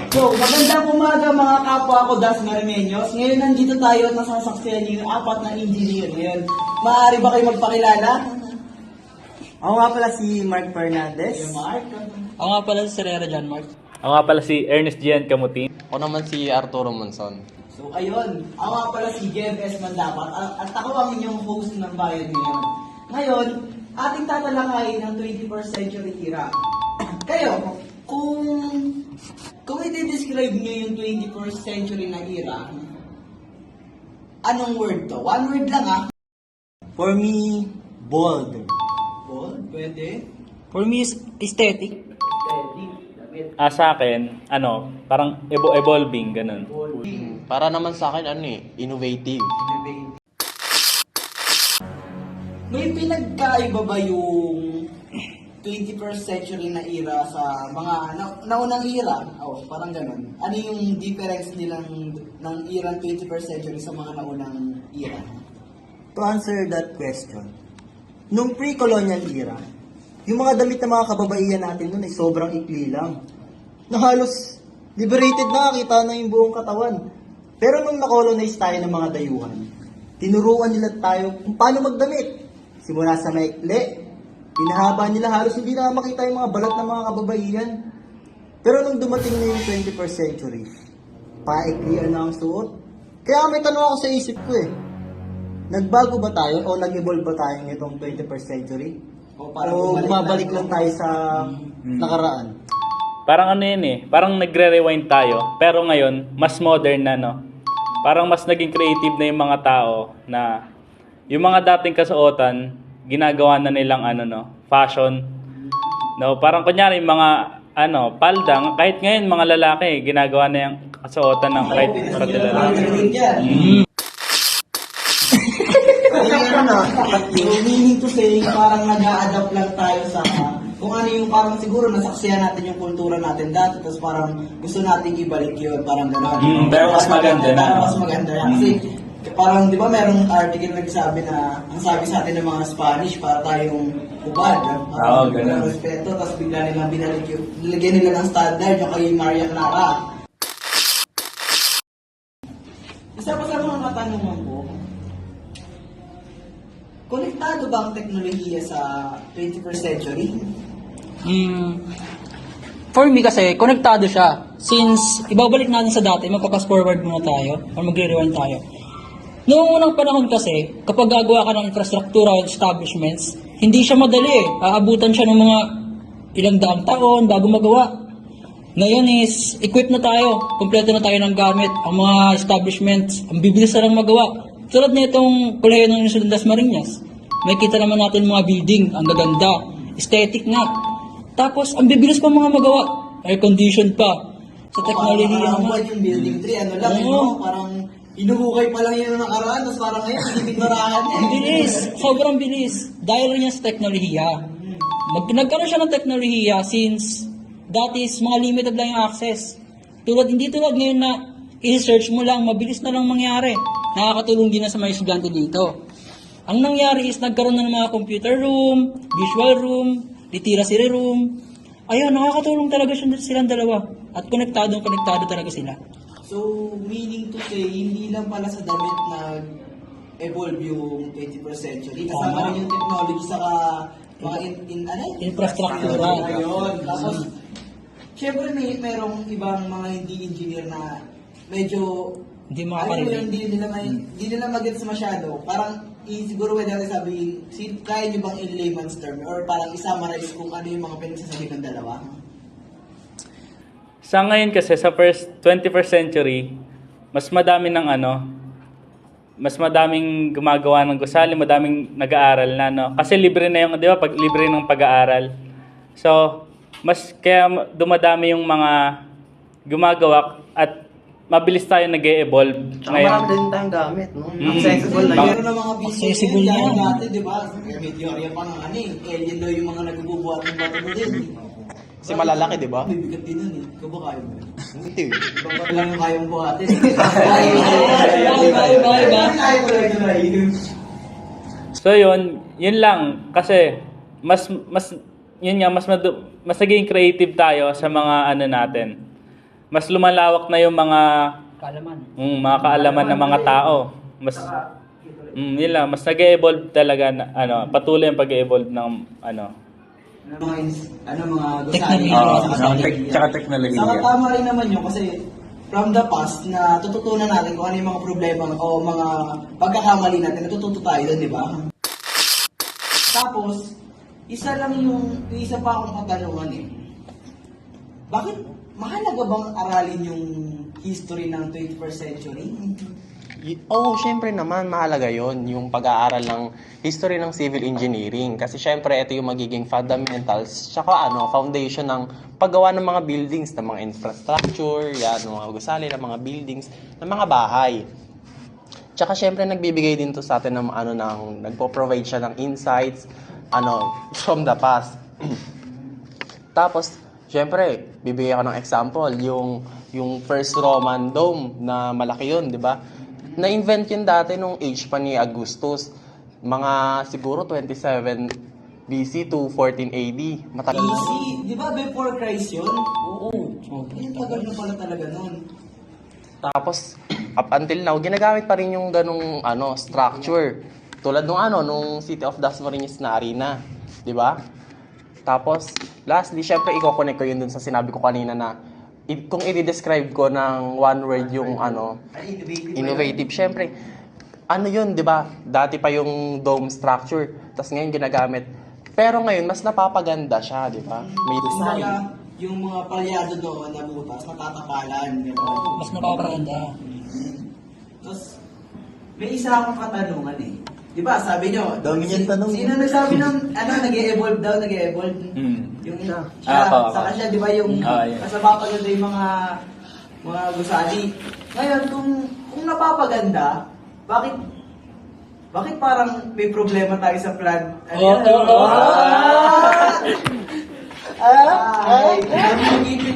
So, magandang umaga mga kapwa ko Das Marimeños. Ngayon nandito tayo at nasasaksihan niyo yung apat na engineer. Ngayon, maaari ba kayo magpakilala? Ako nga pala si Mark Fernandez. Yung Mark. Ako nga pala si Serena John Mark. Ako nga pala si Ernest Gian Camutin. Ako naman si Arturo Monson. So, ayun. Ako nga pala si Jeff S. Mandapat at ako ang inyong host ng bayan ngayon. Ngayon, ating tatalakayin ang 21st century era. Kayo, kung i-describe nyo yung 21st century na era, anong word to? One word lang ah. For me, bold. Bold, pwede. For me, is aesthetic. Sa akin, parang evolving, ganun. Para naman sa akin, innovative. May pinagkaiba ba yung 21st century na era sa mga naunang era? Parang ganun. Ano yung difference nilang ng era 21st century sa mga naunang era? To answer that question, nung pre-colonial era, yung mga damit ng mga kababaihan natin noon ay sobrang ikli lang. Na halos liberated na, kita na yung buong katawan. Pero nung na-colonize tayo ng mga dayuhan, tinuruan nila tayo kung paano magdamit. Simula sa maikli, pinahaba nila, halos hindi na makita yung mga balat ng mga kababaihan. Pero nung dumating na yung 21st century, paiklian na ang suot. Kaya may tanong ako sa isip ko nagbago ba tayo o nag-evolve ba tayo nitong 21st century? O bumabalik lang tayo sa nakaraan? Parang parang nagre-rewind tayo, pero ngayon, mas modern na, no? Parang mas naging creative na yung mga tao na yung mga dating kasuotan, ginagawa na nilang fashion. No, parang kunyari yung mga paldang, kahit ngayon mga lalaki, ginagawa na yung kasuotan ng kahit lalaki. Meaning to say, parang nag-a-adapt lang tayo sa kung ano yung parang siguro nasaksihan natin yung kultura natin dati, tapos parang gusto natin ibalik yun, parang gano'n. Pero mas maganda na. Pero mas maganda na. Kasi parang di ba merong article nagsabi na ang sabi sa atin ng mga Spanish para tayong hubad. Oo, ganun. Respeto, tapos bigla nilang binalik yung, nilagyan nila ng standard yung kay Maria Clara. Isa pa sa mga katanungan ko, konektado ba ang teknolohiya sa 21st century? For me kasi, konektado siya. Since ibabalik natin sa dati, magpa-fast forward muna tayo or magre-rewind tayo. Noong unang panahon kasi, kapag gagawa ka ng infrastructural establishments, hindi siya madali Aabutan siya ng mga ilang daang taon bago magawa. Ngayon is, equip na tayo. Kompleto na tayo ng gamit. Ang mga establishments, ang bibilis na lang magawa. Tulad na itong Kolehiyo ng Universidad Das Marinas. May kita naman natin mga building, ang gaganda, aesthetic nga. Tapos, ang bibilis pa mga magawa. Air condition pa. Sa teknolohiya naman. naman. Yung building 3, parang inuhukay pa lang yun ng nakaraan, tapos parang ngayon, hindi binarahan Ang bilis, sobrang bilis. Dahil rin yan sa teknolohiya. Nagkaroon siya ng teknolohiya since dati is mga limited lang yung access. Hindi tulad ngayon na i-search mo lang, mabilis na lang mangyari. Nakakatulong din na sa mga estudyante dito. Ang nangyari is nagkaroon na ng mga computer room, visual room, literacy room. Ayun, nakakatulong talaga silang dalawa. At konektado talaga sila. So, meaning to say, hindi lang pala sa damit nag-evolve yung 21st century. Kasama rin yung technology saka mga Infrastruktura. Ayun. Tapos, syempre merong ibang mga hindi engineer na medyo Hindi makakarinig. hindi nila mag-gets masyado. Parang siguro pwede natin sabihin, kaya nyo bang in layman's term or parang i-summarize kung ano yung mga pinagsasabi ng dalawa? Sa ngayon kasi, sa 21st century, mas madami ng mas madaming gumagawa ng gusali, madaming nag-aaral na, no? Kasi libre na yung, di ba, libre ng pag-aaral. So, kaya dumadami yung mga gumagawa at mabilis tayo nag-e-evolve Tsaka marami din tayong gamit, no? Accessible na yun. Meron na mga Accessible business yan. dati, di ba? Medyo area pa nga alien daw yung mga nagbubuhat ng bato mo din. Kasi malalaki, di ba? May bigat din nun Ikaw ba kaya mo? Hindi. Ibang lang yung kayang buhatin. Bye. So yun lang kasi mas naging creative tayo sa mga natin. mas lumalawak na yung mga Kaalaman. mga kaalaman ng mga tao. Mas yun lang, mas nag-evolve talaga na, patuloy ang pag-evolve ng mga Technology. tsaka technology. Saka tama rin naman yun kasi from the past na tututunan natin kung ano yung mga problema o mga pagkakamali natin, natututo tayo doon, di ba? Tapos, isa pa akong katanungan eh. Bakit mahalaga bang aralin yung history ng 21st century? Oo, syempre naman, mahalaga yon yung pag-aaral ng history ng civil engineering. Kasi syempre, ito yung magiging fundamentals, tsaka foundation ng paggawa ng mga buildings, ng mga infrastructure, yan, ng mga gusali, ng mga buildings, ng mga bahay. Tsaka syempre, nagbibigay din to sa atin ng nagpo-provide siya ng insights, from the past. Tapos, syempre, bibigay ako ng example, yung first Roman dome na malaki yun, di ba? Na-invent yun dati nung age pa ni Augustus. Mga siguro 27 BC to 14 AD. Matagal na. Easy, di ba before Christ yun? Oo. Yung tagal na pala talaga nun. Tapos, up until now, ginagamit pa rin yung ganung structure. Tulad nung City of Dasmariñas na arena. Di ba? Tapos, lastly, syempre, i-connect ko yun dun sa sinabi ko kanina na kung i-describe ko ng one word yung innovative, syempre, yun, di ba? Dati pa yung dome structure, tapos ngayon ginagamit. Pero ngayon, mas napapaganda siya, di ba? May design. Kumbaga, yung mga palyado doon na butas, natatapalan. Gano'n. Mas napapaganda. Tapos, may isa akong katanungan eh. Di ba, sabi nyo, Dami niyang tanong. Sino nagsabi ng, nag-e-evolve daw, nag-e-evolve? Yung siya, Ako. saka siya, di ba, yung, Yeah. mas napapaganda yung mga gusali. Ngayon, kung napapaganda, bakit parang may problema tayo sa plan? Ay, namimigay